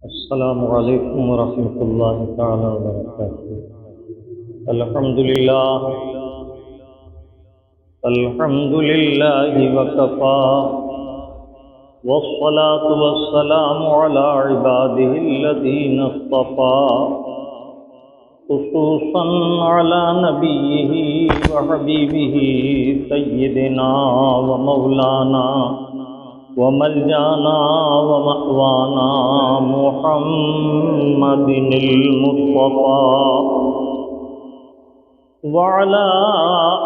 السلام علیکم ورحمۃ اللہ تعالی وبرکاتہ۔ الحمد للہ وکفی والصلاة والسلام علی عباده الذین اصطفی خصوصا علی نبیہ وحبیبہ سیدنا ومولانا وملجانا ومأوانا محمد المصطفى وعلى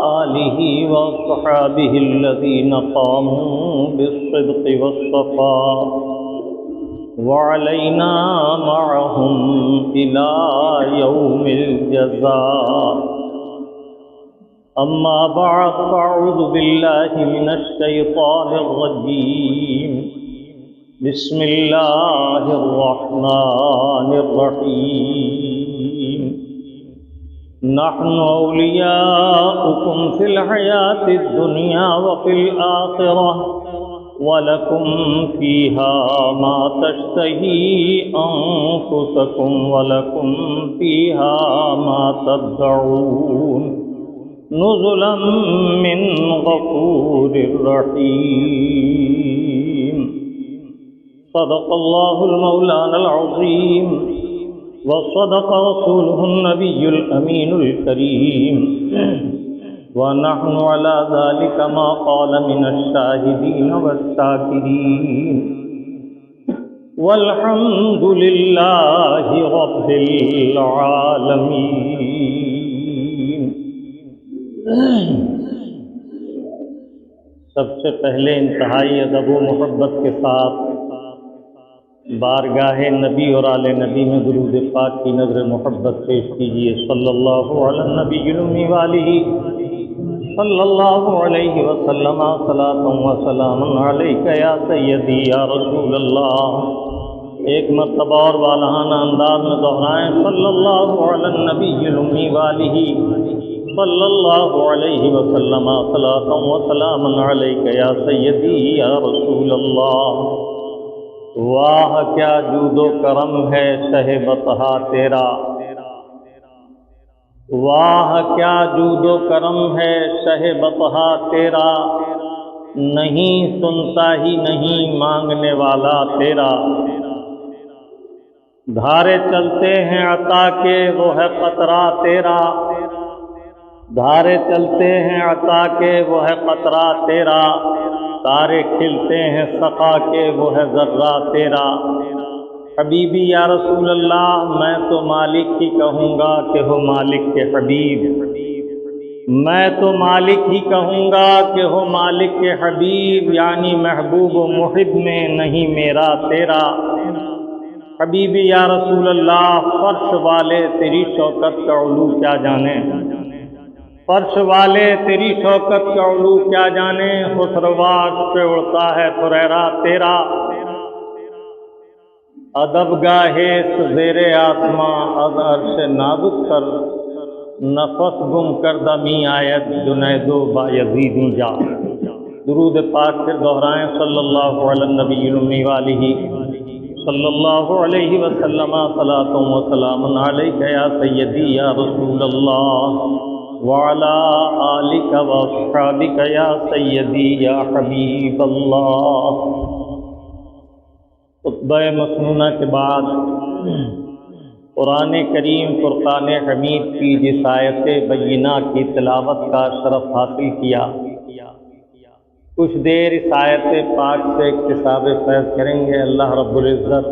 آله وصحابه الذين قاموا بالصدق والصفاء وعلينا معهم إلى يوم الجزاء. أما بعد فأعوذ بالله من الشيطان الرجيم. بسم الله الرحمن الرحيم. نحن أولياؤكم في الحياة الدنيا وفي الآخرة ولكم فيها ما تشتهي أنفسكم ولكم فيها ما تدعون نزلا من غفور رحيم. صدق الله المولانا العظيم وصدق رسوله النبي الأمين الكريم ونحن على ذلك ما قال من الشاهدين والشاكرين والحمد لله رب العالمين. سب سے پہلے انتہائی ادب و محبت کے ساتھ بارگاہ نبی اور آل نبی میں درود پاک کی نظر محبت پیش کیجیے. صلی اللہ علی النبی الامی والہ صلی اللہ علیہ وسلم صلاۃ و سلام علیک یا سیدی یا رسول اللہ. ایک مرتبہ اور والہانہ انداز میں دہرائیں. صلی اللہ علی النبی الامی والہ صلی اللہ علیہ وسلم صلاۃ و سلام علیک یا سیدی یا رسول اللہ. واہ کیا جود و کرم ہے شہ بطحا تیرا، واہ کیا جود و کرم ہے شہ بطحا تیرا، نہیں سنتا ہی نہیں مانگنے والا تیرا. دھارے چلتے ہیں عطا کے وہ ہے قطرہ تیرا، دھارے چلتے ہیں عطا کے وہ ہے قطرہ تیرا، تارے کھلتے ہیں سقا کے وہ ہے ذرہ تیرا. حبیبی یا رسول اللہ میں تو مالک ہی کہوں گا کہ ہو مالک کے حبیب، میں تو مالک ہی کہوں گا کہ ہو مالک کے حبیب، یعنی محبوب و محب میں نہیں میرا تیرا. حبیبی یا رسول اللہ فرش والے تیری شوکت کا علو کیا جانے، فرش والے تیری شوکت کا علو کیا جانے، خسرواش پہ اڑتا ہے فریرا تیرا. ادب گاہے زیر آسماں از عرش نازک کر، نفس گم کردہ می آیت جنید و بایزیدی جا. درود پاک پھر دہرائیں. صلی اللہ علی النبی الامی والہ صلی اللہ علیہ وسلم صلاۃ و سلام علیک یا سیدی یا رسول اللہ وعلی آلک واصحابک یا سیدی یا حبیب اللہ. خطبہ مسنونہ کے بعد قرآن کریم فرقان حمید کی جس آیت بینہ کی تلاوت کا شرف حاصل کیا، کچھ دیر اس آیت پاک سے اکتساب فیض کریں گے. اللہ رب العزت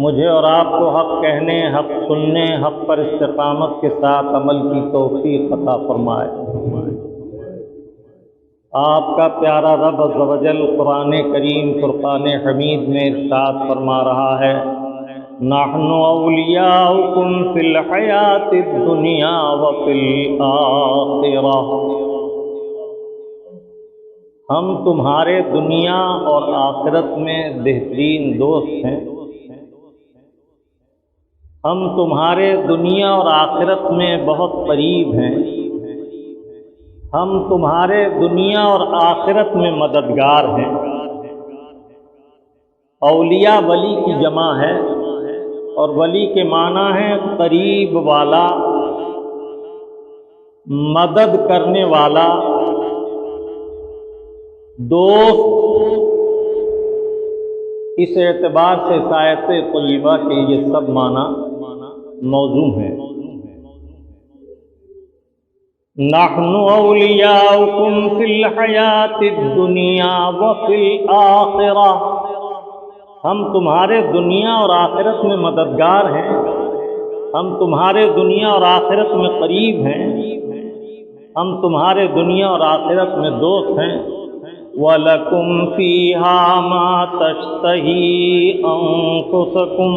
مجھے اور آپ کو حق کہنے، حق سننے، حق پر استقامت کے ساتھ عمل کی توفیق عطا فرمائے. آپ کا پیارا رب عز و جل قرآن کریم فرقان حمید میں ارشاد فرما رہا ہے: نحن اولیاؤکم فی الحیات الدنیا وفی الآخرہ. ہم تمہارے دنیا اور آخرت میں بہترین دوست ہیں. ہم تمہارے دنیا اور آخرت میں بہت قریب ہیں. ہم تمہارے دنیا اور آخرت میں مددگار ہیں. اولیاء ولی کی جمع ہے، اور ولی کے معنی ہے قریب والا، مدد کرنے والا، دوست۔ اس اعتبار سے اس آیت طیبہ کے یہ سب معنی موزوں ہیں۔ نحن اولیاؤکم فی الحیات الدنیا وفی الآخرہ، ہم تمہارے دنیا اور آخرت میں مددگار ہیں، ہم تمہارے دنیا اور آخرت میں قریب ہیں، ہم تمہارے دنیا اور آخرت میں دوست ہیں۔ وَلَكُمْ فِيهَا مَا تَشْتَهِي أَنفُسُكُمْ،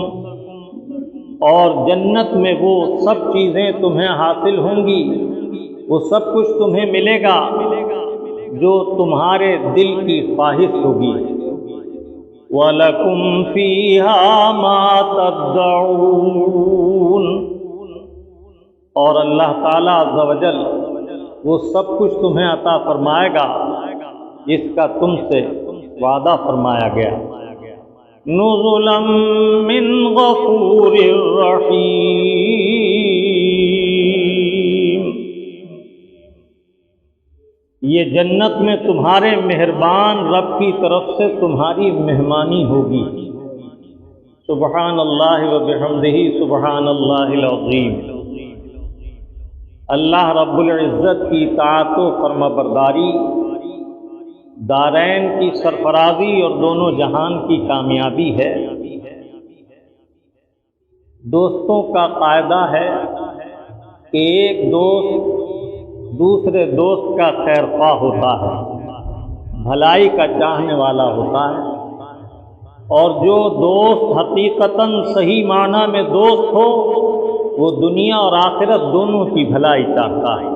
اور جنت میں وہ سب چیزیں تمہیں حاصل ہوں گی، وہ سب کچھ تمہیں ملے گا جو تمہارے دل کی خواہش ہوگی۔ وَلَكُمْ فِيهَا مَا تَدَّعُونَ، اور اللہ تعالیٰ عز و جل وہ سب کچھ تمہیں عطا فرمائے گا جس کا تم سے وعدہ فرمایا گیا۔ نزلا من غفور رحیم، یہ جنت میں تمہارے مہربان رب کی طرف سے تمہاری مہمانی ہوگی۔ سبحان اللہ و بحمدہ سبحان اللہ العظیم۔ اللہ رب العزت کی اطاعت و فرما برداری دارین کی سرفرازی اور دونوں جہان کی کامیابی ہے۔ دوستوں کا قاعدہ ہے کہ ایک دوست دوسرے دوست کا خیر خواہ ہوتا ہے، بھلائی کا چاہنے والا ہوتا ہے، اور جو دوست حقیقتاً صحیح معنی میں دوست ہو وہ دنیا اور آخرت دونوں کی بھلائی چاہتا ہے۔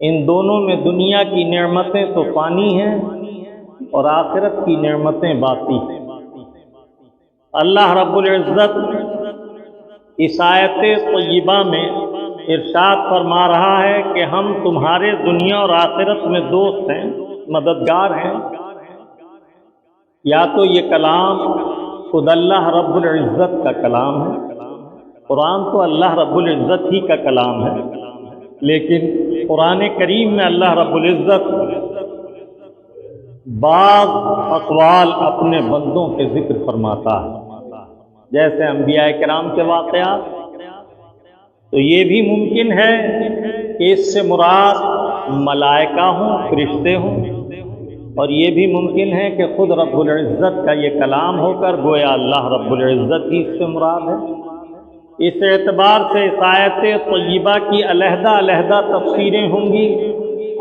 ان دونوں میں دنیا کی نعمتیں تو فانی ہیں اور آخرت کی نعمتیں باقی ہیں۔ اللہ رب العزت اس آیت طیبہ میں ارشاد فرما رہا ہے کہ ہم تمہارے دنیا اور آخرت میں دوست ہیں، مددگار ہیں۔ یا تو یہ کلام خود اللہ رب العزت کا کلام ہے، قرآن تو اللہ رب العزت ہی کا کلام ہے، لیکن قرآن کریم میں اللہ رب العزت بعض اقوال اپنے بندوں کے ذکر فرماتا ہے، جیسے انبیاء کرام کے واقعات۔ تو یہ بھی ممکن ہے کہ اس سے مراد ملائکہ ہوں، فرشتے ہوں، اور یہ بھی ممکن ہے کہ خود رب العزت کا یہ کلام ہو کر گویا اللہ رب العزت ہی اس سے مراد ہے۔ اس اعتبار سے اس آیت طیبہ کی علیحدہ علیحدہ تفسیریں ہوں گی،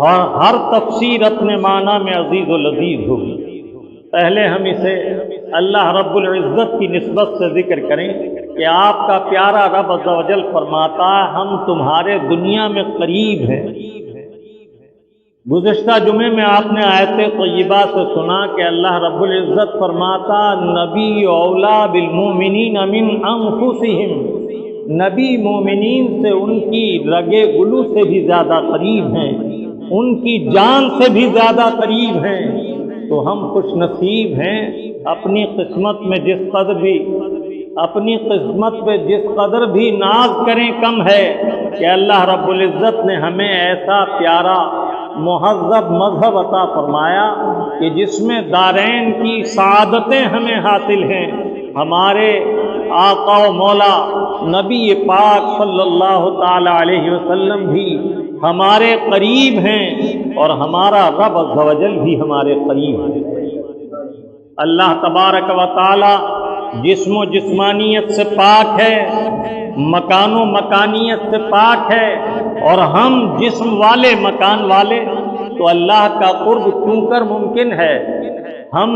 اور ہر تفسیر اپنے معنی میں عزیز و لذیذ ہوگی۔ پہلے ہم اسے اللہ رب العزت کی نسبت سے ذکر کریں کہ آپ کا پیارا رب عز و جل فرماتا ہے ہم تمہارے دنیا میں قریب ہیں۔ گزشتہ جمعے میں آپ نے آیت طیبہ سے سنا کہ اللہ رب العزت فرماتا نبی اولا بالمؤمنین من انفسہم، نبی مومنین سے ان کی رگے گلو سے بھی زیادہ قریب ہیں، ان کی جان سے بھی زیادہ قریب ہیں۔ تو ہم خوش نصیب ہیں، اپنی قسمت میں جس قدر بھی ناز کریں کم ہے کہ اللہ رب العزت نے ہمیں ایسا پیارا مہذب مذہب عطا فرمایا کہ جس میں دارین کی سعادتیں ہمیں حاصل ہیں۔ ہمارے آقا و مولا نبی پاک صلی اللہ تعالی علیہ وسلم بھی ہمارے قریب ہیں، اور ہمارا رب عز و جل بھی ہمارے قریب ہے۔ اللہ تبارک و تعالی جسم و جسمانیت سے پاک ہے، مکان و مکانیت سے پاک ہے، اور ہم جسم والے مکان والے، تو اللہ کا قرب کیوں کر ممکن ہے؟ ہم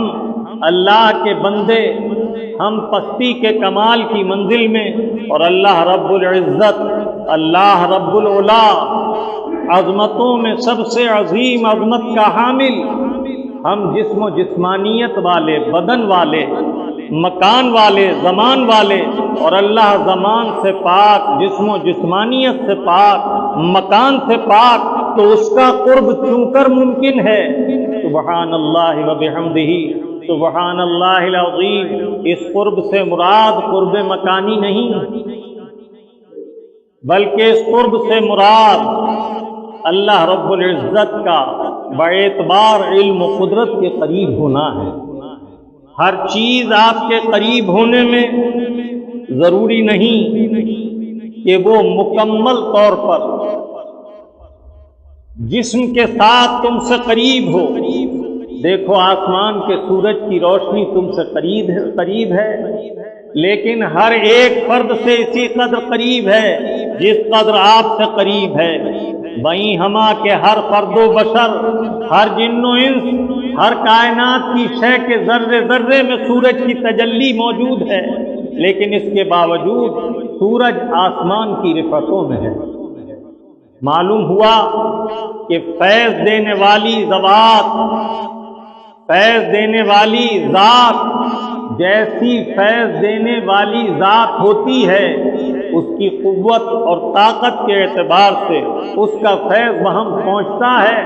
اللہ کے بندے، ہم پستی کے کمال کی منزل میں، اور اللہ رب العزت، اللہ رب العلا، عظمتوں میں سب سے عظیم عظمت کا حامل، ہم جسم و جسمانیت والے، بدن والے، مکان والے، زمان والے، اور اللہ زمان سے پاک، جسم و جسمانیت سے پاک، مکان سے پاک، تو اس کا قرب کیوں کر ممکن ہے؟ سبحان اللہ و بحمدہ سبحان اللہ العظیم، اس قرب سے مراد قرب مکانی نہیں، بلکہ اس قرب سے مراد اللہ رب العزت کا باعتبار علم و قدرت کے قریب ہونا ہے۔ ہر چیز آپ کے قریب ہونے میں ضروری نہیں کہ وہ مکمل طور پر جسم کے ساتھ تم سے قریب ہو۔ دیکھو آسمان کے سورج کی روشنی تم سے قریب ہے، لیکن ہر ایک فرد سے اسی قدر قریب ہے جس قدر آپ سے قریب ہے۔ وہیں ہما کے ہر فرد و بشر، ہر جن و انس، ہر کائنات کی شے کے ذرے ذرے میں سورج کی تجلی موجود ہے، لیکن اس کے باوجود سورج آسمان کی رفعتوں میں ہے۔ معلوم ہوا کہ فیض دینے والی ذات جیسی فیض دینے والی ذات ہوتی ہے، اس کی قوت اور طاقت کے اعتبار سے اس کا فیض وہاں پہنچتا ہے،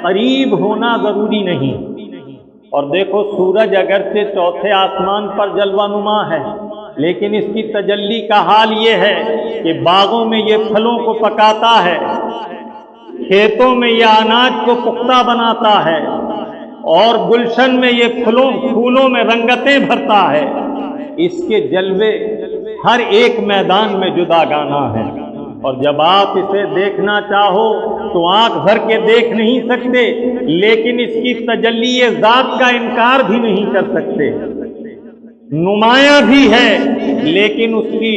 قریب ہونا ضروری نہیں۔ اور دیکھو سورج اگرچہ چوتھے آسمان پر جلوہ نما ہے، لیکن اس کی تجلی کا حال یہ ہے کہ باغوں میں یہ پھلوں کو پکاتا ہے، کھیتوں میں یہ اناج کو پختہ بناتا ہے، اور گلشن میں یہ پھولوں میں رنگتیں بھرتا ہے۔ اس کے جلوے ہر ایک میدان میں جدا گانا ہے، اور جب آپ اسے دیکھنا چاہو تو آنکھ بھر کے دیکھ نہیں سکتے، لیکن اس کی تجلی ذات کا انکار بھی نہیں کر سکتے۔ نمایاں بھی ہے، لیکن اس کی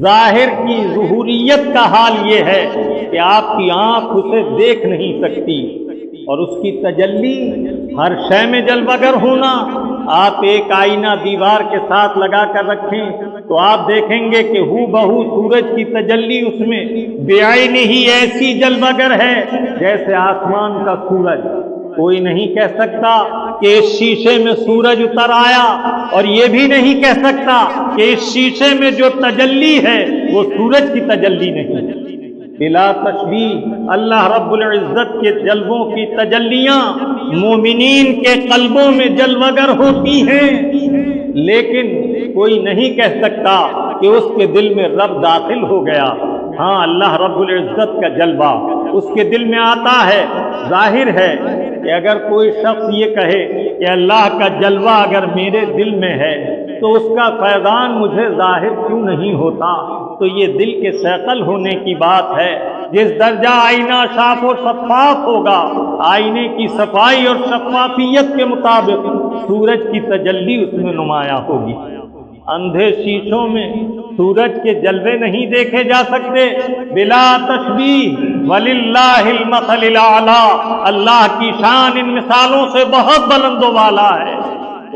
ظاہر کی ظہوریت کا حال یہ ہے کہ آپ کی آنکھ اسے دیکھ نہیں سکتی، اور اس کی تجلی ہر شے میں جلوہ گر ہونا۔ آپ ایک آئینہ دیوار کے ساتھ لگا کر رکھیں تو آپ دیکھیں گے کہ ہو بہو سورج کی تجلی اس میں بے عینی ہی ایسی جلوہ گر ہے جیسے آسمان کا سورج۔ کوئی نہیں کہہ سکتا کہ اس شیشے میں سورج اتر آیا، اور یہ بھی نہیں کہہ سکتا کہ اس شیشے میں جو تجلی ہے وہ سورج کی تجلی نہیں۔ بلا تشبیہ اللہ رب العزت کے جلووں کی تجلیاں مومنین کے قلبوں میں جلوہ گر ہوتی ہیں، لیکن کوئی نہیں کہہ سکتا کہ اس کے دل میں رب داخل ہو گیا۔ ہاں، اللہ رب العزت کا جلوہ اس کے دل میں آتا ہے۔ ظاہر ہے کہ اگر کوئی شخص یہ کہے کہ اللہ کا جلوہ اگر میرے دل میں ہے تو اس کا فیضان مجھے ظاہر کیوں نہیں ہوتا، تو یہ دل کے ثقل ہونے کی بات ہے۔ جس درجہ آئینہ صاف و شفاف ہوگا، آئینے کی صفائی اور شفافیت کے مطابق سورج کی تجلی اس میں نمایاں ہوگی۔ اندھے شیشوں میں سورج کے جلوے نہیں دیکھے جا سکتے۔ بلا تشبیہ وللہ المثل الاعلی، اللہ کی شان ان مثالوں سے بہت بلند و بالا ہے۔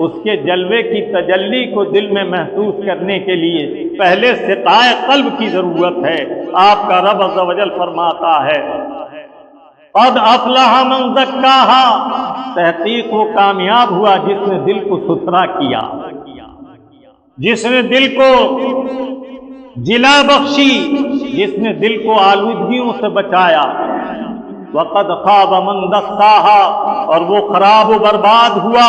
اس کے جلوے کی تجلی کو دل میں محسوس کرنے کے لیے پہلے سقائے قلب کی ضرورت ہے۔ آپ کا رب عز و جل فرماتا ہے قد افلح من زکاہا، تحقیق وہ کامیاب ہوا جس نے دل کو ستھرا کیا، جس نے دل کو جلا بخشی، جس نے دل کو آلودگیوں سے بچایا۔ وقد خاب من دساہا، اور وہ خراب و برباد ہوا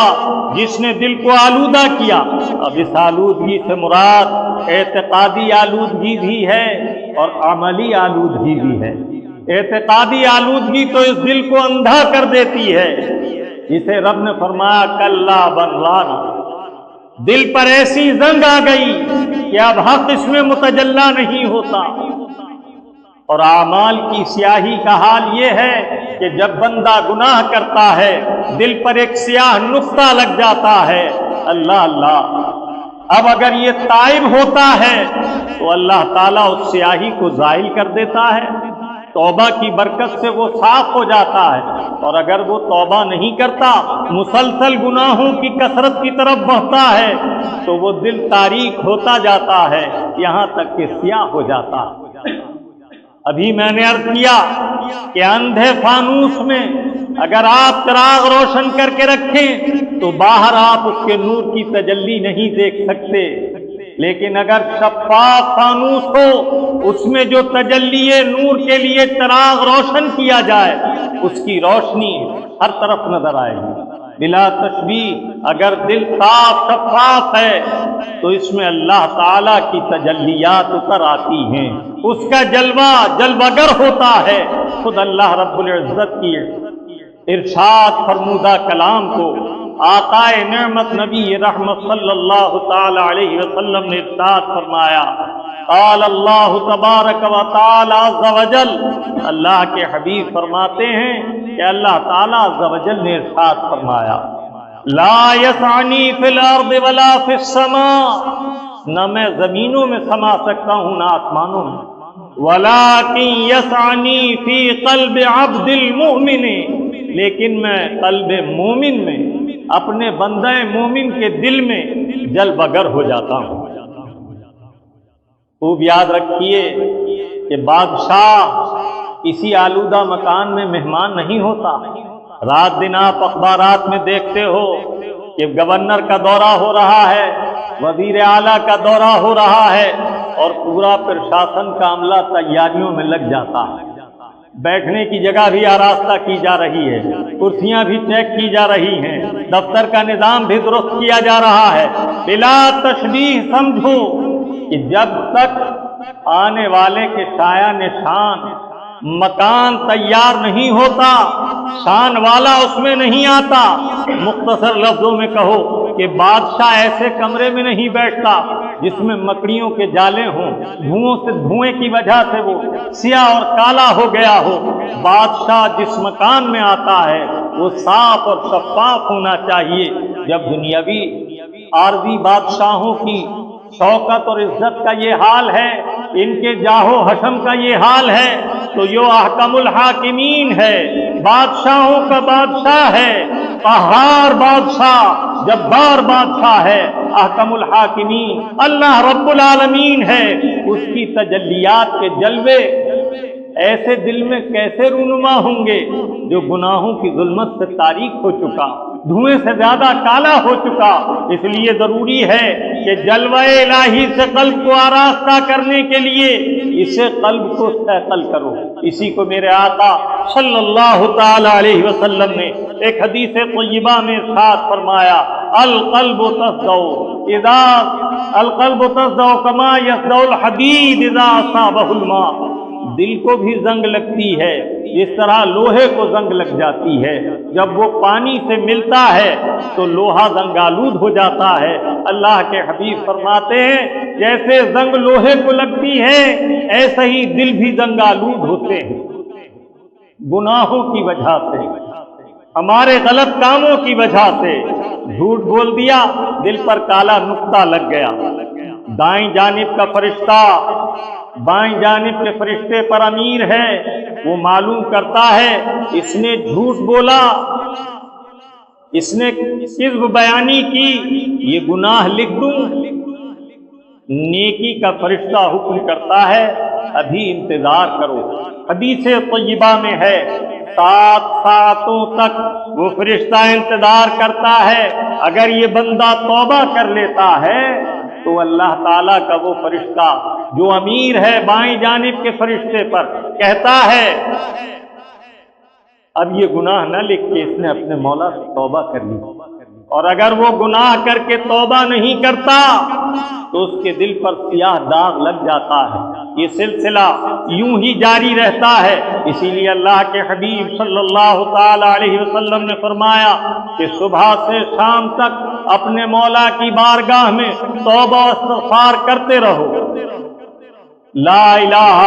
جس نے دل کو آلودہ کیا۔ اب اس آلودگی سے مراد اعتقادی آلودگی بھی ہے اور عملی آلودگی بھی ہے۔ اعتقادی آلودگی تو اس دل کو اندھا کر دیتی ہے، جسے رب نے فرمایا کلا بل ران، دل پر ایسی زنگ آ گئی کہ اب حق اس میں متجلا نہیں ہوتا۔ اور اعمال کی سیاہی کا حال یہ ہے کہ جب بندہ گناہ کرتا ہے دل پر ایک سیاہ نقطہ لگ جاتا ہے۔ اللہ اللہ، اب اگر یہ تائب ہوتا ہے تو اللہ تعالیٰ اس سیاہی کو زائل کر دیتا ہے، توبہ کی برکت سے وہ صاف ہو جاتا ہے۔ اور اگر وہ توبہ نہیں کرتا، مسلسل گناہوں کی کثرت کی طرف بڑھتا ہے، تو وہ دل تاریک ہوتا جاتا ہے یہاں تک کہ سیاہ ہو جاتا ہے۔ ابھی میں نے عرض کیا کہ اندھے فانوس میں اگر آپ چراغ روشن کر کے رکھیں تو باہر آپ اس کے نور کی تجلی نہیں دیکھ سکتے، لیکن اگر شفاف فانوس ہو، اس میں جو تجلی نور کے لیے چراغ روشن کیا جائے، اس کی روشنی ہر طرف نظر آئے گی۔ بلا تشبیہ، اگر دل صاف شفاف ہے تو اس میں اللہ تعالی کی تجلیات اتر آتی ہیں، اس کا جلوہ جلوگر ہوتا ہے۔ خود اللہ رب العزت کی ارشاد فرمودہ کلام کو آقا نعمت نبی رحمت صلی اللہ تعالی علیہ وسلم نے ارشاد فرمایا، قال اللہ تبارک و تعالی عز وجل، اللہ کے حبیب فرماتے ہیں کہ اللہ تعالی عز وجل نے ارشاد فرمایا، لا یسعنی فی الارض ولا فی السماء، نہ میں زمینوں میں سما سکتا ہوں نہ آسمانوں میں، ولکن یسعنی فی قلب عبد المؤمن، لیکن میں قلب مومن میں، اپنے بندہ مومن کے دل میں جل بگر ہو جاتا ہوں۔ خوب یاد رکھیے کہ بادشاہ کسی آلودہ مکان میں مہمان نہیں ہوتا۔ رات دن آپ اخبارات میں دیکھتے ہو کہ گورنر کا دورہ ہو رہا ہے، وزیر اعلیٰ کا دورہ ہو رہا ہے، اور پورا پرشاسن کا عملہ تیاریوں میں لگ جاتا ہے۔ بیٹھنے کی جگہ بھی آراستہ کی جا رہی ہے، کرسیاں بھی چیک کی جا رہی ہیں، دفتر کا نظام بھی درست کیا جا رہا ہے۔ بلا تشبیہ سمجھو کہ جب تک آنے والے کے سایہ نشان مکان تیار نہیں ہوتا، شان والا اس میں نہیں آتا۔ مختصر لفظوں میں کہو کہ بادشاہ ایسے کمرے میں نہیں بیٹھتا جس میں مکڑیوں کے جالے ہوں، دھوئیں کی وجہ سے وہ سیاہ اور کالا ہو گیا ہو۔ بادشاہ جس مکان میں آتا ہے وہ صاف اور شفاف ہونا چاہیے۔ جب دنیاوی عارضی بادشاہوں کی شوکت اور عزت کا یہ حال ہے، ان کے جاہ و حشم کا یہ حال ہے، تو یہ احکم الحاکمین ہے، بادشاہوں کا بادشاہ ہے، قہار بادشاہ، جبار بادشاہ ہے، احکم الحاکمین اللہ رب العالمین ہے۔ اس کی تجلیات کے جلوے ایسے دل میں کیسے رونما ہوں گے جو گناہوں کی ظلمت سے تاریک ہو چکا، دھوئیں سے زیادہ کالا ہو چکا۔ اس لیے ضروری ہے کہ جلوہ الہی سے قلب کو آراستہ کرنے کے لیے اسے قلب کو صیقل کرو۔ اسی کو میرے آقا صلی اللہ تعالی علیہ وسلم نے ایک حدیث طیبہ میں ارشاد فرمایا، القلب تصدع کما یصدع الحدید اذا اصابہ الماء، دل کو بھی زنگ لگتی ہے جس طرح لوہے کو زنگ لگ جاتی ہے، جب وہ پانی سے ملتا ہے تو لوہا زنگالود ہو جاتا ہے۔ اللہ کے حبیب فرماتے ہیں جیسے زنگ لوہے کو لگتی ہے ایسے ہی دل بھی زنگالود ہوتے ہیں، گناہوں کی وجہ سے، ہمارے غلط کاموں کی وجہ سے۔ جھوٹ بول دیا، دل پر کالا نقطہ لگ گیا۔ دائیں جانب کا فرشتہ بائیں جانب کے فرشتے پر امیر ہے، وہ معلوم کرتا ہے اس نے جھوٹ بولا، اس نے کذب بیانی کی، یہ گناہ لکھ دوں۔ نیکی کا فرشتہ حکم کرتا ہے ابھی انتظار کرو۔ حدیث طیبہ میں ہے 7 ساعتوں تک وہ فرشتہ انتظار کرتا ہے، اگر یہ بندہ توبہ کر لیتا ہے تو اللہ تعالیٰ کا وہ فرشتہ جو امیر ہے بائیں جانب کے فرشتے پر کہتا ہے اب یہ گناہ نہ لکھ کے اس نے اپنے مولا سے توبہ کر لی، اور اگر وہ گناہ کر کے توبہ نہیں کرتا تو اس کے دل پر سیاہ داغ لگ جاتا ہے۔ یہ سلسلہ یوں ہی جاری رہتا ہے۔ اسی لیے اللہ کے حبیب صلی اللہ تعالی علیہ وسلم نے فرمایا کہ صبح سے شام تک اپنے مولا کی بارگاہ میں توبہ و استغفار کرتے رہو۔ لا الہ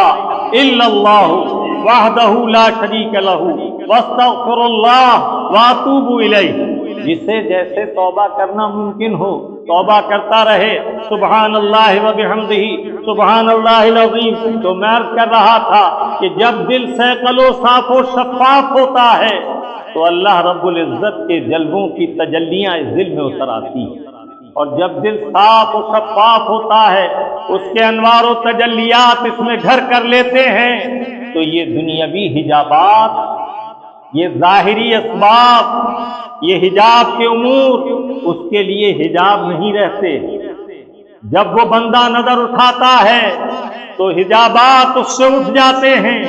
الا اللہ وحدہ لا شریک لہ واستغفر اللہ واتوب الیہ، جسے جیسے توبہ کرنا ممکن ہو توبہ کرتا رہے۔ سبحان اللہ و بحمدہ سبحان اللہ العظیم۔ تو میں عرض کر رہا تھا کہ جب دل صیقل و صاف و شفاف ہوتا ہے تو اللہ رب العزت کے جلووں کی تجلیاں اس دل میں اتر آتی ہیں، اور جب دل صاف و شفاف ہوتا ہے اس کے انوار و تجلیات اس میں گھر کر لیتے ہیں، تو یہ دنیاوی حجابات، یہ ظاہری اسباب، یہ حجاب کے امور اس کے لیے حجاب نہیں رہتے۔ جب وہ بندہ نظر اٹھاتا ہے تو حجابات اس سے اٹھ جاتے ہیں،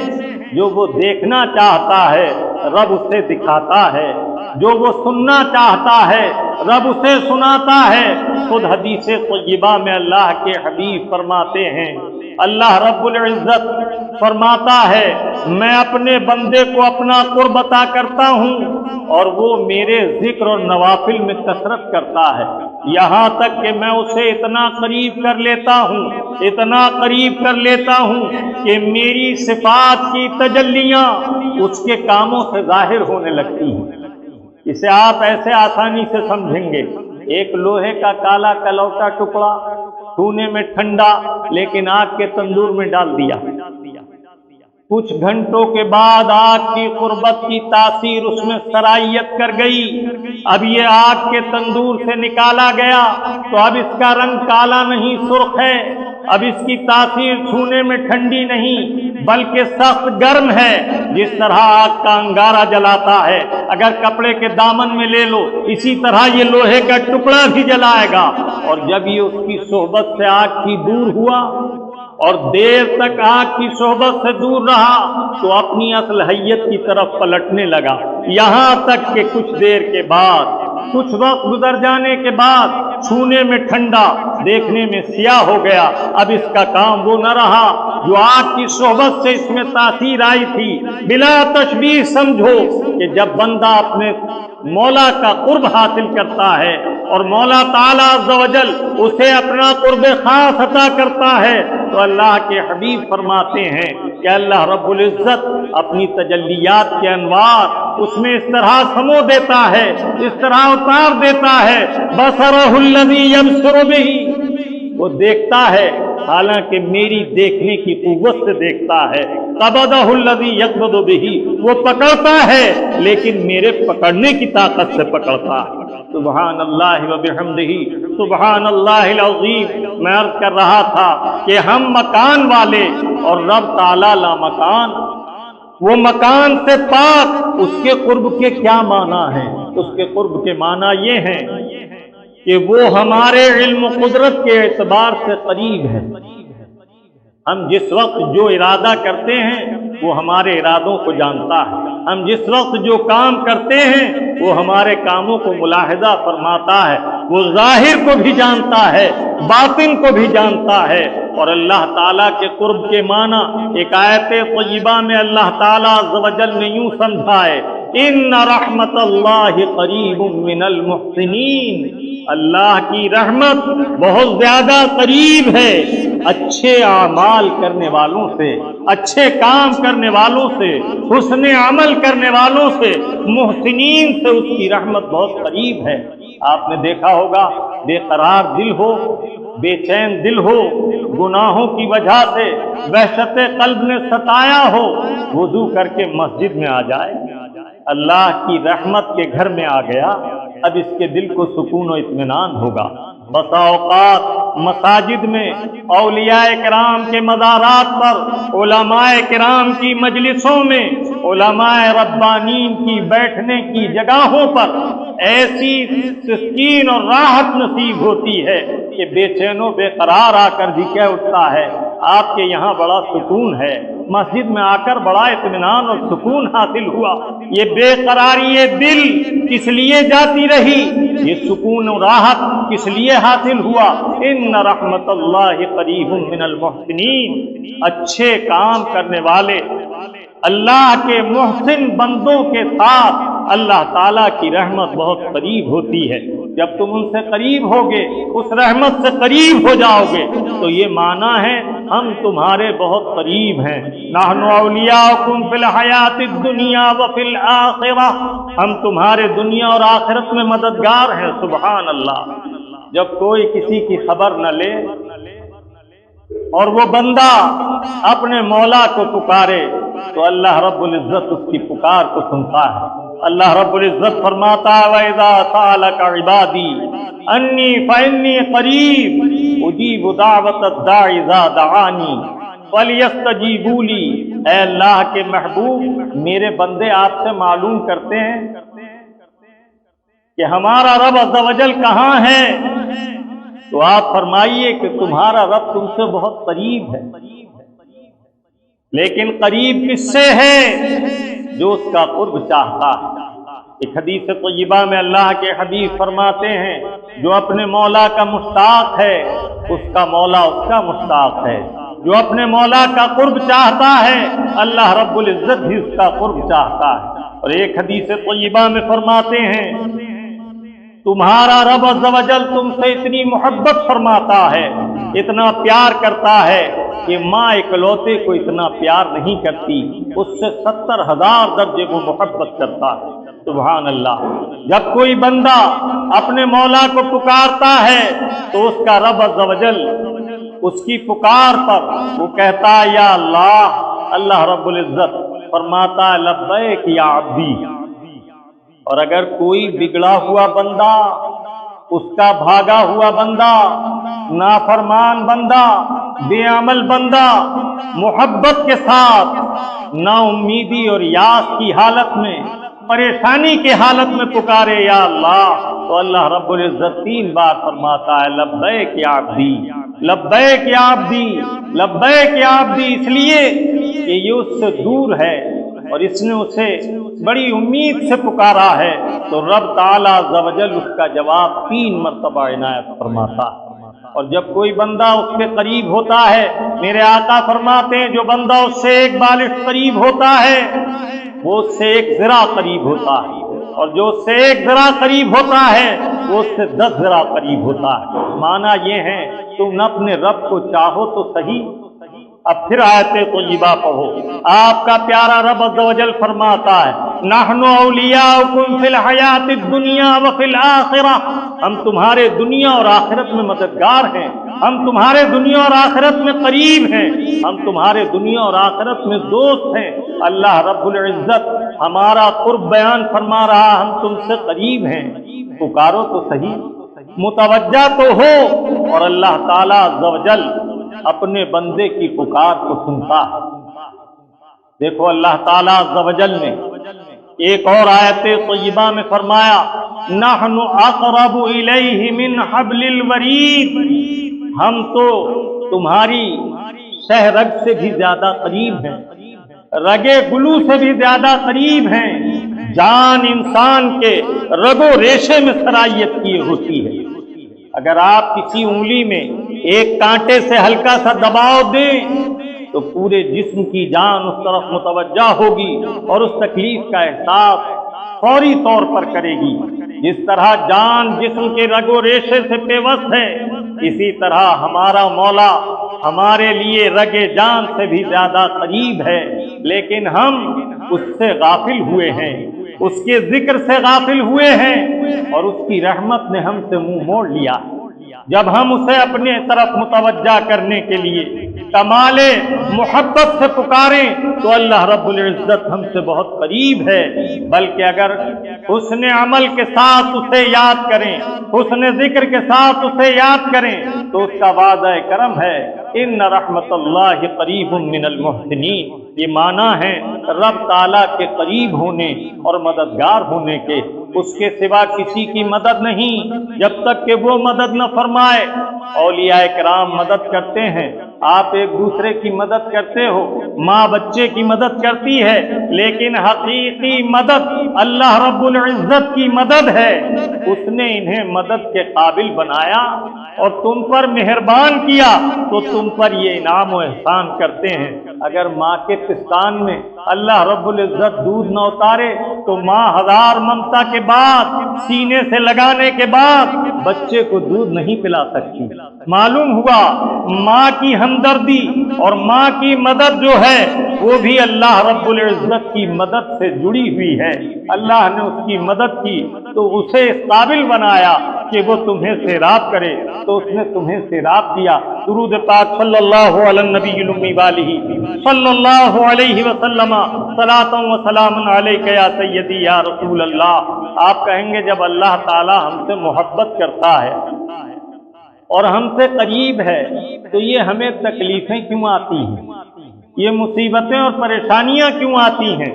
جو وہ دیکھنا چاہتا ہے رب اسے دکھاتا ہے۔ جو وہ سننا چاہتا ہے رب اسے سناتا ہے۔ خود حدیث طیبہ میں اللہ کے حبیب فرماتے ہیں، اللہ رب العزت فرماتا ہے میں اپنے بندے کو اپنا قرب عطا کرتا ہوں اور وہ میرے ذکر اور نوافل میں کثرت کرتا ہے، یہاں تک کہ میں اسے اتنا قریب کر لیتا ہوں، اتنا قریب کر لیتا ہوں کہ میری صفات کی تجلیاں اس کے کاموں سے ظاہر ہونے لگتی ہیں۔ اسے آپ ایسے آسانی سے سمجھیں گے، ایک لوہے کا کالا کلوٹا ٹکڑا چھونے میں ٹھنڈا لیکن آگ کے تندور میں ڈال دیا، کچھ گھنٹوں کے بعد آگ کی قربت کی تاثیر اس میں سرائیت کر گئی، اب یہ آگ کے تندور سے نکالا گیا تو اب اس کا رنگ کالا نہیں سرخ ہے، اب اس کی تاثیر چھونے میں ٹھنڈی نہیں بلکہ سخت گرم ہے۔ جس طرح آگ کا انگارہ جلاتا ہے اگر کپڑے کے دامن میں لے لو اسی طرح یہ لوہے کا ٹکڑا بھی جلائے گا، اور جب یہ اس کی صحبت سے آگ کی دور ہوا اور دیر تک آگ کی صحبت سے دور رہا تو اپنی اصل حیت کی طرف پلٹنے لگا، یہاں تک کہ کچھ دیر کے بعد، کچھ وقت گزر جانے کے بعد چھونے میں ٹھنڈا دیکھنے میں سیاہ ہو گیا۔ اب اس کا کام وہ نہ رہا جو آگ کی صحبت سے اس میں تاثیر آئی تھی۔ بلا تشبیہ سمجھو کہ جب بندہ اپنے مولا کا قرب حاصل کرتا ہے اور مولا تعالیٰ عز و جل اسے اپنا قرب خاص عطا کرتا ہے تو اللہ کے حبیب فرماتے ہیں کہ اللہ رب العزت اپنی تجلیات کے انوار اس میں اس طرح سمو دیتا ہے، اس طرح اتار دیتا ہے، بصرہ الذی یبصر بہ، وہ دیکھتا ہے حالانکہ میری دیکھنے کی قوت سے دیکھتا ہے، قبضہ الذی یقبض بہ، وہ پکڑتا ہے لیکن میرے پکڑنے کی طاقت سے پکڑتا ہے۔ سبحان اللہ و بحمدہ سبحان اللہ العظیم۔ میں عرض کر رہا تھا کہ ہم مکان والے اور رب تعالیٰ لا مکان، وہ مکان سے پاک، اس کے قرب کے کیا معنی ہیں؟ اس کے قرب کے معنی یہ ہیں کہ وہ ہمارے علم و قدرت کے اعتبار سے قریب ہے۔ ہم جس وقت جو ارادہ کرتے ہیں وہ ہمارے ارادوں کو جانتا ہے، ہم جس وقت جو کام کرتے ہیں وہ ہمارے کاموں کو ملاحظہ فرماتا ہے، وہ ظاہر کو بھی جانتا ہے، باطن کو بھی جانتا ہے۔ اور اللہ تعالیٰ کے قرب کے معنی ایک آیت طیبہ میں اللہ تعالیٰ عز و جل نے یوں سمجھا ہے، ان رحمت اللہ قریب من المحسنین، اللہ کی رحمت بہت زیادہ قریب ہے اچھے اعمال کرنے والوں سے، اچھے کام کرنے والوں سے، حسن عمل کرنے والوں سے، محسنین سے اس کی رحمت بہت قریب ہے۔ آپ نے دیکھا ہوگا بے قرار دل ہو، بے چین دل ہو، گناہوں کی وجہ سے وحشت قلب نے ستایا ہو، وضو کر کے مسجد میں آ جائے، اللہ کی رحمت کے گھر میں آ گیا، اب اس کے دل کو سکون و اطمینان ہوگا۔ بسا اوقات مساجد میں، اولیاء کرام کے مزارات پر، علماء کرام کی مجلسوں میں، علماء ربانین کی بیٹھنے کی جگہوں پر ایسی تسکین اور راحت نصیب ہوتی ہے کہ بے چین و بے قرار آ کر بھی کہہ اٹھتا ہے آپ کے یہاں بڑا سکون ہے، مسجد میں آ کر بڑا اطمینان اور سکون حاصل ہوا۔ یہ بے قراری دل کس لیے جاتی رہی، یہ سکون و راحت کس لیے حاصل ہوا؟ ان رحمت اللہ قریب من المحسنین، اچھے کام کرنے والے اللہ کے محسن بندوں کے ساتھ اللہ تعالیٰ کی رحمت بہت قریب ہوتی ہے۔ جب تم ان سے قریب ہوگے، اس رحمت سے قریب ہو جاؤ گے تو یہ معنی ہے ہم تمہارے بہت قریب ہیں۔ نحن اولیاؤکم فی الحیات الدنیا وفی الآخرہ، ہم تمہارے دنیا اور آخرت میں مددگار ہیں۔ سبحان اللہ۔ جب کوئی کسی کی خبر نہ لے اور وہ بندہ اپنے مولا کو پکارے تو اللہ رب العزت اس کی پکار کو سنتا ہے۔ اللہ رب العزت فرماتا ہے وَإِذَا سَأَلَكَ عِبَادِي أَنِّي فَإِنِّي قَرِيبٌ أُجِيبُ دَعْوَةَ الدَّاعِ إِذَا دَعَانِي فَلْيَسْتَجِيبُوا لِي۔ اے اللہ کے محبوب، میرے بندے آپ سے معلوم کرتے ہیں کہ ہمارا رب عز و جل کہاں ہے، تو آپ فرمائیے کہ تمہارا رب تم سے بہت قریب ہے، لیکن قریب کس سے ہے؟ جو اس کا قرب چاہتا ہے۔ ایک حدیث طیبہ میں اللہ کے حبیب فرماتے ہیں جو اپنے مولا کا مشتاق ہے اس کا مولا اس کا مشتاق ہے، جو اپنے مولا کا قرب چاہتا ہے اللہ رب العزت بھی اس کا قرب چاہتا ہے۔ اور ایک حدیث طیبہ میں فرماتے ہیں تمہارا رب عز و جل تم سے اتنی محبت فرماتا ہے، اتنا پیار کرتا ہے کہ ماں اکلوتے کو اتنا پیار نہیں کرتی، اس سے 70,000 درجے وہ محبت کرتا ہے۔ سبحان اللہ۔ جب کوئی بندہ اپنے مولا کو پکارتا ہے تو اس کا رب عز و جل اس کی پکار پر وہ کہتا ہے یا اللہ، اللہ رب العزت فرماتا ہے لبیک یا عبدی۔ اور اگر کوئی بگڑا ہوا بندہ، اس کا بھاگا ہوا بندہ، نافرمان بندہ، بے عمل بندہ محبت کے ساتھ نا امیدی اور یاس کی حالت میں، پریشانی کی حالت میں پکارے یا اللہ، تو اللہ رب العزت 3 بار فرماتا ہے لبیک یا عبدی، لبیک یا عبدی، لبیک یا عبدی، اس لیے کہ یہ اس سے دور ہے اور اس نے اسے بڑی امید سے پکارا ہے، تو رب تعالیٰ عز و جل اس کا جواب 3 مرتبہ عنایت فرماتا ہے۔ اور جب کوئی بندہ اس کے قریب ہوتا ہے، میرے آقا فرماتے ہیں جو بندہ اس سے 1 بالش قریب ہوتا ہے وہ اس سے 1 ذراع قریب ہوتا ہے، اور جو اس سے 1 ذراع قریب ہوتا ہے وہ اس سے 10 ذراع قریب ہوتا ہے۔ معنی یہ ہے تم اپنے رب کو چاہو تو صحیح۔ اب پھر آیت طیبہ پڑھو، آپ کا پیارا رب عز و جل فرماتا ہے نحن اولیاؤکم فی الحیات الدنیا وفی الآخرہ، ہم تمہارے دنیا اور آخرت میں مددگار ہیں، ہم تمہارے دنیا اور آخرت میں قریب ہیں، ہم تمہارے دنیا اور آخرت میں دوست ہیں۔ اللہ رب العزت ہمارا قرب بیان فرما رہا، ہم تم سے قریب ہیں، پکارو تو صحیح، متوجہ تو ہو۔ اور اللہ تعالیٰ عز و جل اپنے بندے کی پکار کو سنتا ہے۔ دیکھو اللہ تعالیٰ عز و جل نے ایک اور آیت طیبہ میں فرمایا نحن اقرب الیہ من حبل الورید، ہم تو تمہاری شہ رگ سے بھی زیادہ قریب ہیں، رگے گلو سے بھی زیادہ قریب ہیں، جان انسان کے رگ و ریشے میں سرایت کی ہوتی ہے۔ اگر آپ کسی انگلی میں ایک کانٹے سے ہلکا سا دباؤ دیں تو پورے جسم کی جان اس طرف متوجہ ہوگی اور اس تکلیف کا احساس فوری طور پر کرے گی۔ جس طرح جان جسم کے رگ و ریشے سے پیوست ہے، اسی طرح ہمارا مولا ہمارے لیے رگ جان سے بھی زیادہ قریب ہے، لیکن ہم اس سے غافل ہوئے ہیں، اس کے ذکر سے غافل ہوئے ہیں، اور اس کی رحمت نے ہم سے منہ موڑ لیا۔ جب ہم اسے اپنے طرف متوجہ کرنے کے لیے کمال محبت سے پکاریں تو اللہ رب العزت ہم سے بہت قریب ہے، بلکہ اگر حسن عمل کے ساتھ اسے یاد کریں، حسن ذکر کے ساتھ اسے یاد کریں تو اس کا وعدہ کرم ہے ان رحمت اللہ قریب من المحسنین۔ یہ معنی ہے رب تعالیٰ کے قریب ہونے اور مددگار ہونے کے، اس کے سوا کسی کی مدد نہیں جب تک کہ وہ مدد نہ فرمائے۔ اولیاء کرام مدد کرتے ہیں، آپ ایک دوسرے کی مدد کرتے ہو، ماں بچے کی مدد کرتی ہے، لیکن حقیقی مدد اللہ رب العزت کی مدد ہے۔ اس نے انہیں مدد کے قابل بنایا اور تم پر مہربان کیا تو تم پر یہ انعام و احسان کرتے ہیں۔ اگر ماں کے پستان میں اللہ رب العزت دودھ نہ اتارے تو ماں 1000 ممتا کے بعد، سینے سے لگانے کے بعد بچے کو دودھ نہیں پلا سکتی۔ معلوم ہوا ماں کی ہمدردی اور ماں کی مدد جو ہے وہ بھی اللہ رب العزت کی مدد سے جڑی ہوئی ہے۔ اللہ نے اس کی مدد کی تو اسے اس قابل بنایا کہ وہ تمہیں سیراب کرے، تو اس نے تمہیں سیراب دیا۔ درود پاک صلی اللہ علی النبی الامی والہ صلی اللہ علیہ وسلم، صلاۃ و سلام علیک یا سیدی یا رسول اللہ۔ آپ کہیں گے جب اللہ تعالی ہم سے محبت کرتا ہے اور ہم سے قریب ہے تو یہ ہمیں تکلیفیں کیوں آتی ہیں، یہ مصیبتیں اور پریشانیاں کیوں آتی ہیں؟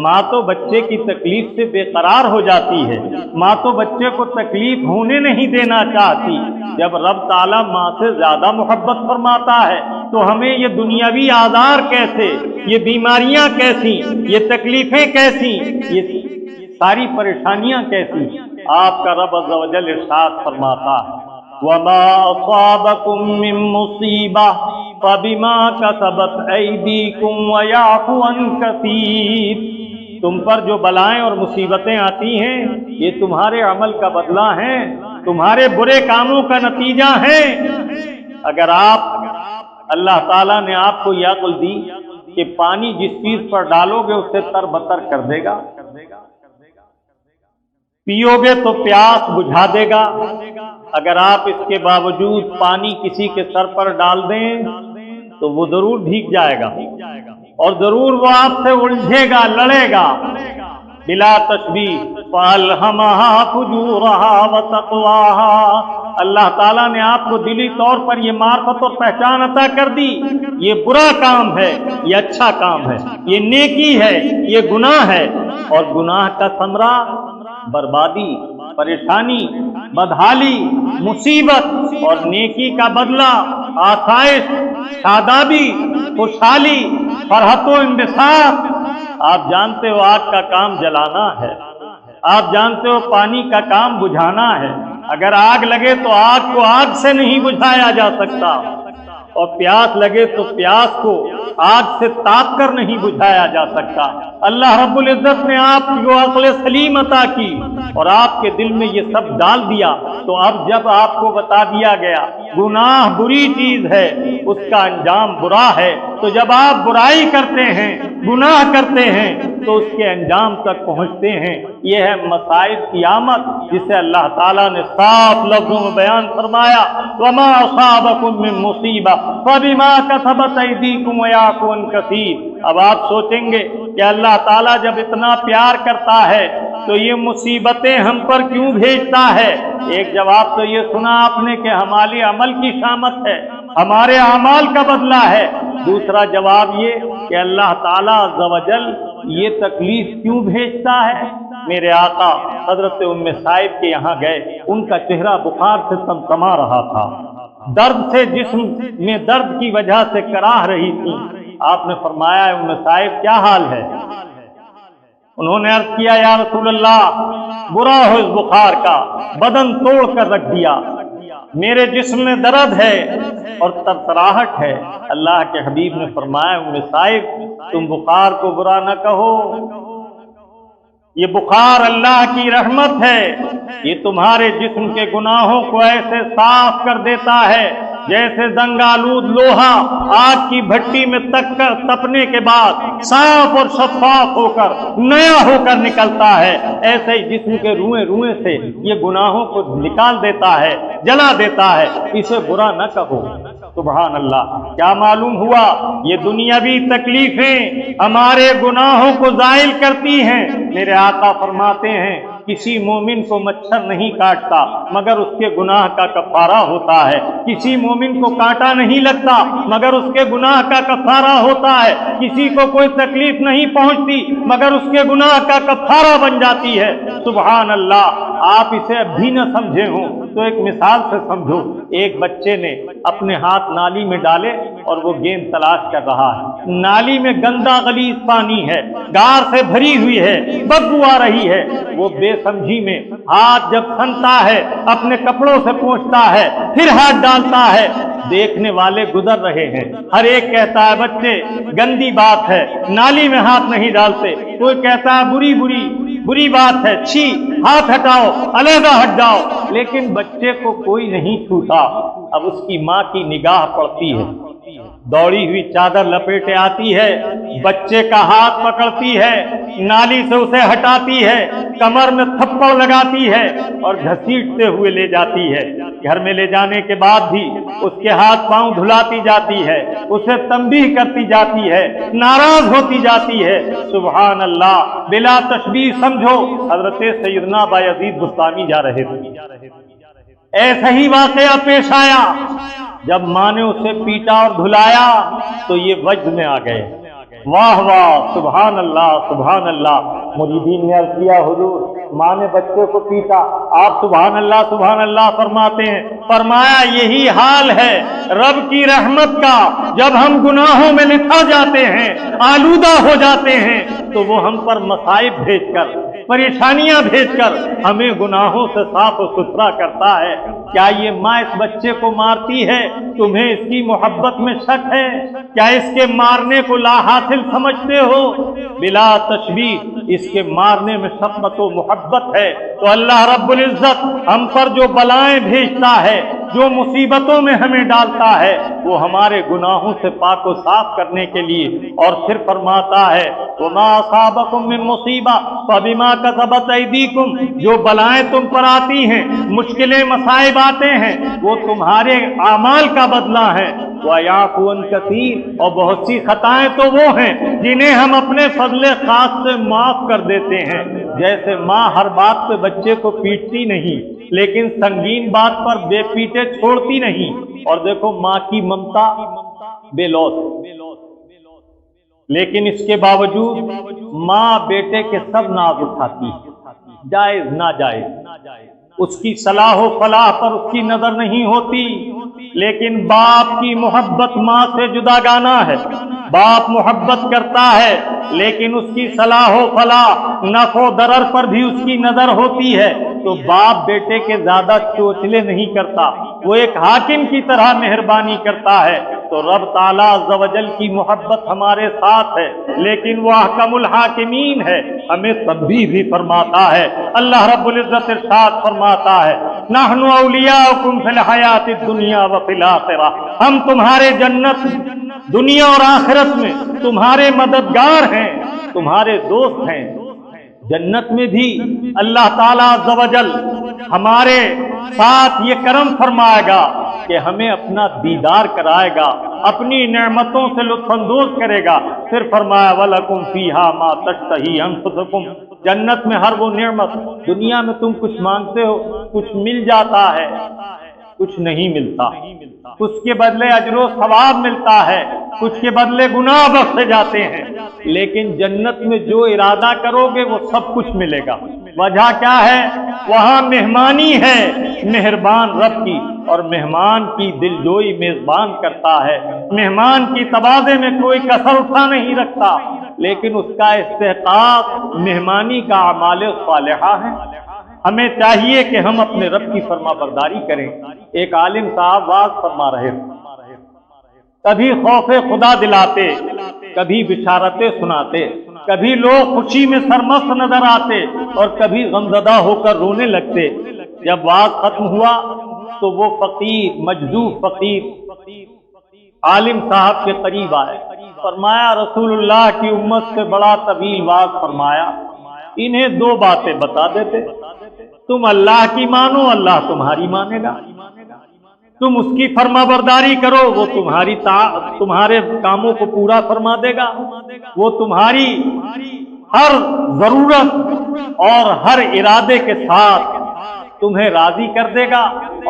ماں تو بچے کی تکلیف سے بے قرار ہو جاتی ہے، ماں تو بچے کو تکلیف ہونے نہیں دینا چاہتی۔ جب رب تعالیٰ ماں سے زیادہ محبت فرماتا ہے تو ہمیں یہ دنیاوی آزار کیسے، یہ بیماریاں کیسی، یہ تکلیفیں کیسی، یہ ساری پریشانیاں کیسی؟ آپ کا رب عز و جل ارشاد فرماتا ہے وَمَا أَصَابَكُم مِّن مُّصِيبَةٍ فَبِمَا كَسَبَتْ أَيْدِيكُمْ وَيَعْفُو عَن كَثِيرٍ، تم پر جو بلائیں اور مصیبتیں آتی ہیں یہ تمہارے عمل کا بدلہ ہیں، تمہارے برے کاموں کا نتیجہ ہیں۔ اگر اللہ تعالیٰ نے آپ کو یہ عقل دی کہ پانی جس چیز پر ڈالو گے اسے تر بتر کر دے گا، پیو گے تو پیاس بجھا دے گا، اگر آپ اس کے باوجود پانی کسی کے سر پر ڈال دیں تو وہ ضرور بھیگ جائے گا اور ضرور وہ آپ سے الجھے گا، لڑے گا۔ بلا تشبیہ فَأَلْهَمَهَا فُجُورَهَا وَتَقْوَاهَا، اللہ تعالیٰ نے آپ کو دلی طور پر یہ معرفت اور پہچان عطا کر دی، یہ برا کام ہے، یہ اچھا کام ہے، یہ نیکی ہے، یہ گناہ ہے، اور گناہ کا ثمرہ بربادی، پریشانی، بدحالی، مصیبت، اور نیکی کا بدلہ آسائش، شادابی، خوشحالی، فرحت و انبساط۔ آپ جانتے ہو آگ کا کام جلانا ہے، آپ جانتے ہو پانی کا کام بجھانا ہے، اگر آگ لگے تو آگ کو آگ سے نہیں بجھایا جا سکتا، اور پیاس لگے تو پیاس کو آگ سے تاپ کر نہیں بجھایا جا سکتا۔ اللہ رب العزت نے آپ کو عقل سلیم عطا کی اور آپ کے دل میں یہ سب ڈال دیا، تو اب جب آپ کو بتا دیا گیا گناہ بری چیز ہے، اس کا انجام برا ہے، تو جب آپ برائی کرتے ہیں، گناہ کرتے ہیں تو اس کے انجام تک پہنچتے ہیں۔ یہ ہے مسائل قیامت، جسے اللہ تعالیٰ نے صاف لفظوں میں بیان فرمایا وَمَا أَصَابَكُم مِّن مُّصِيبَةٍ فَبِمَا كَسَبَتْ أَيْدِيكُمْ وَيَعْفُو عَن كَثِيرٍ۔ اب آپ سوچیں گے کہ اللہ تعالیٰ جب اتنا پیار کرتا ہے تو یہ مصیبتیں ہم پر کیوں بھیجتا ہے؟ ایک جواب تو یہ سنا آپ نے کہ ہمارے عمل کی شامت ہے، ہمارے اعمال کا بدلہ ہے۔ دوسرا جواب یہ کہ اللہ تعالیٰ عز و جل یہ تکلیف کیوں بھیجتا ہے؟ میرے آقا حضرت ام صائب کے یہاں گئے، ان کا چہرہ بخار سے تمتما رہا تھا، درد سے جسم میں درد کی وجہ سے کراہ رہی تھی۔ آپ نے فرمایا ام صائب کیا حال ہے؟ انہوں نے عرض کیا یا رسول اللہ برا ہو اس بخار کا، بدن توڑ کر رکھ دیا، میرے جسم میں درد ہے اور ترتراہٹ ہے۔ اللہ کے حبیب نے فرمایا ام صائب تم بخار کو برا نہ کہو، یہ بخار اللہ کی رحمت ہے، یہ تمہارے جسم کے گناہوں کو ایسے صاف کر دیتا ہے جیسے زنگالود لوہا آگ کی بھٹی میں تپنے کے بعد صاف اور شفاف ہو کر نیا ہو کر نکلتا ہے، ایسے ہی جسم کے روئیں روئیں سے یہ گناہوں کو نکال دیتا ہے، جلا دیتا ہے۔ اسے برا نہ کہو۔ سبحان اللہ، کیا معلوم ہوا یہ دنیاوی تکلیفیں ہمارے گناہوں کو زائل کرتی ہیں۔ میرے آقا فرماتے ہیں کسی مومن کو مچھر نہیں کاٹتا مگر اس کے گناہ کا کفارہ ہوتا ہے، کسی مومن کو کانٹا نہیں لگتا مگر اس کے گناہ کا کفارہ ہوتا ہے، کسی کو کوئی تکلیف نہیں پہنچتی مگر اس کے گناہ کا کفارہ بن جاتی ہے۔ سبحان اللہ، آپ اسے اب بھی نہ سمجھے ہوں تو ایک مثال سے سمجھو۔ ایک بچے نے اپنے ہاتھ نالی میں ڈالے اور وہ گیند تلاش کر رہا ہے، نالی میں گندا غلیظ پانی ہے، گار سے بھری ہوئی ہے، بدبو آ رہی ہے۔ وہ بے سمجھی میں ہاتھ جب کھنتا ہے اپنے کپڑوں سے پوچھتا ہے، پھر ہاتھ ڈالتا ہے، دیکھنے والے گزر رہے ہیں، ہر ایک کہتا ہے بچے گندی بات ہے نالی میں ہاتھ نہیں ڈالتے، کوئی کہتا ہے بری بات ہے، چھی ہاتھ ہٹاؤ، علیحدہ ہٹ جاؤ، لیکن بچے کو کوئی نہیں چھوتا۔ اب اس کی ماں کی نگاہ پڑتی ہے، دوڑی ہوئی چادر لپیٹے آتی ہے، بچے کا ہاتھ پکڑتی ہے، نالی سے اسے ہٹاتی ہے، کمر میں تھپڑ لگاتی ہے اور گھسیٹتے ہوئے لے جاتی ہے۔ گھر میں لے جانے کے بعد بھی اس کے ہاتھ پاؤں دھلاتی جاتی ہے، اسے تنبیہ کرتی جاتی ہے، ناراض ہوتی جاتی ہے۔ سبحان اللہ، بلا تشبیہ سمجھو حضرت سیدنا بایزید بستامی جا رہے تھے، ایسا ہی واقعہ پیش آیا، جب ماں نے اسے پیٹا اور دھلایا تو یہ وجد میں آ گئے۔ واہ واہ، سبحان اللہ سبحان اللہ۔ مریدین نے عرض کیا حضور ماں نے بچے کو پیٹا، آپ سبحان اللہ فرماتے ہیں۔ فرمایا یہی حال ہے رب کی رحمت کا، جب ہم گناہوں میں لکھا جاتے ہیں، آلودہ ہو جاتے ہیں، تو وہ ہم پر مصائب بھیج کر، پریشانیاں بھیج کر ہمیں گناہوں سے صاف و ستھرا کرتا ہے۔ کیا یہ ماں اس بچے کو مارتی ہے؟ تمہیں اس کی محبت میں شک ہے؟ کیا اس کے مارنے کو لا حاصل سمجھتے ہو؟ بلا تشبیہ اس کے مارنے میں شفقت و محبت ہے۔ تو اللہ رب العزت ہم پر جو بلائیں بھیجتا ہے، جو مصیبتوں میں ہمیں ڈالتا ہے، وہ ہمارے گناہوں سے پاک و صاف کرنے کے لیے، اور پھر فرماتا ہے وَمَا أَصَابَكُم مِّن مُّصِيبَةٍ فَبِمَا كَسَبَتْ أَيْدِيكُمْ، جو بلائیں تم پر آتی ہیں، مشکلیں مصائب آتے ہیں، وہ تمہارے اعمال کا بدلہ ہے۔ وَيَعْفُو عَن كَثِيرٍ، اور بہت سی خطائیں تو وہ ہیں جنہیں ہم اپنے فضل خاص سے معاف کر دیتے ہیں۔ جیسے ماں ہر بات پہ بچے کو پیٹتی نہیں، لیکن سنگین بات پر بے پیٹے چھوڑتی نہیں۔ اور دیکھو ماں کی ممتا بے لوث، لیکن اس کے باوجود ماں بیٹے کے سب ناز اٹھاتی ہے، جائز ناجائز، اس کی صلاح و فلاح پر اس کی نظر نہیں ہوتی۔ لیکن باپ کی محبت ماں سے جداگانہ ہے، باپ محبت کرتا ہے، لیکن اس کی صلاح و فلاح، نفع و ضرر پر بھی اس کی نظر ہوتی ہے۔ تو باپ بیٹے کے زیادہ چوچلے نہیں کرتا، وہ ایک حاکم کی طرح مہربانی کرتا ہے۔ تو رب تعالیٰ عز و جل کی محبت ہمارے ساتھ ہے، لیکن وہ احکم الحاکمین ہے، ہمیں تنبیہ بھی فرماتا ہے۔ اللہ رب العزت ارشاد فرماتا ہے نحن اولیاؤکم فی الحیات الدنیا وفی الآخرہ، ہم تمہارے جنت، دنیا اور آخرت میں تمہارے مددگار ہیں، تمہارے دوست ہیں۔ جنت میں بھی اللہ تعالیٰ عز و جل ہمارے ساتھ یہ کرم فرمائے گا کہ ہمیں اپنا دیدار کرائے گا، اپنی نعمتوں سے لطف اندوز کرے گا۔ پھر فرمایا وَلَكُمْ فِيهَا مَا تَشْتَهِي أَنفُسُكُمْ، جنت میں ہر وہ نعمت، دنیا میں تم کچھ مانگتے ہو، کچھ مل جاتا ہے، کچھ نہیں ملتا، کچھ کے بدلے اجر و ثواب ملتا ہے، کچھ کے بدلے گناہ بخشے جاتے ہیں۔ لیکن جنت میں جو ارادہ کرو گے وہ سب کچھ ملے گا۔ وجہ کیا ہے؟ وہاں مہمانی ہے مہربان رب کی، اور مہمان کی دلجوئی میزبان کرتا ہے، مہمان کی تواضع میں کوئی کسر اٹھا نہیں رکھتا، لیکن اس کا استحقاق مہمانی کا اعمال صالحہ ہے۔ ہمیں چاہیے کہ ہم اپنے رب کی فرما برداری کریں۔ ایک عالم صاحب واعظ فرما رہے تھے، کبھی خوف خدا دلاتے، کبھی بشارتیں سناتے، کبھی لوگ خوشی میں سرمست نظر آتے اور کبھی غمزدہ ہو کر رونے لگتے۔ جب واعظ ختم ہوا تو وہ فقیر، مجذوب فقیر عالم صاحب کے قریب آئے، فرمایا رسول اللہ کی امت سے بڑا طویل واعظ فرمایا، انہیں دو باتیں بتا دیتے، تم اللہ کی مانو، اللہ تمہاری مانے گا، تم اس کی فرما برداری کرو، وہ تمہارے کاموں کو پورا فرما دے گا، وہ تمہاری ہر ضرورت اور ہر ارادے کے ساتھ تمہیں راضی کر دے گا،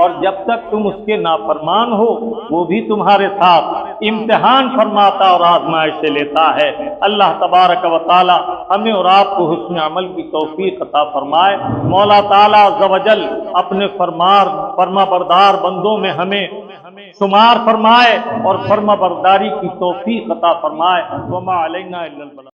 اور جب تک تم اس کے نافرمان ہو وہ بھی تمہارے ساتھ امتحان فرماتا اور آزمائش سے لیتا ہے۔ اللہ تبارک و تعالی ہمیں اور آپ کو حسن عمل کی توفیق عطا فرمائے۔ مولا تعالی عز و جل اپنے فرما بردار بندوں میں ہمیں شمار فرمائے اور فرما برداری کی توفیق عطا فرمائے۔ وما علینا الا البلاغ۔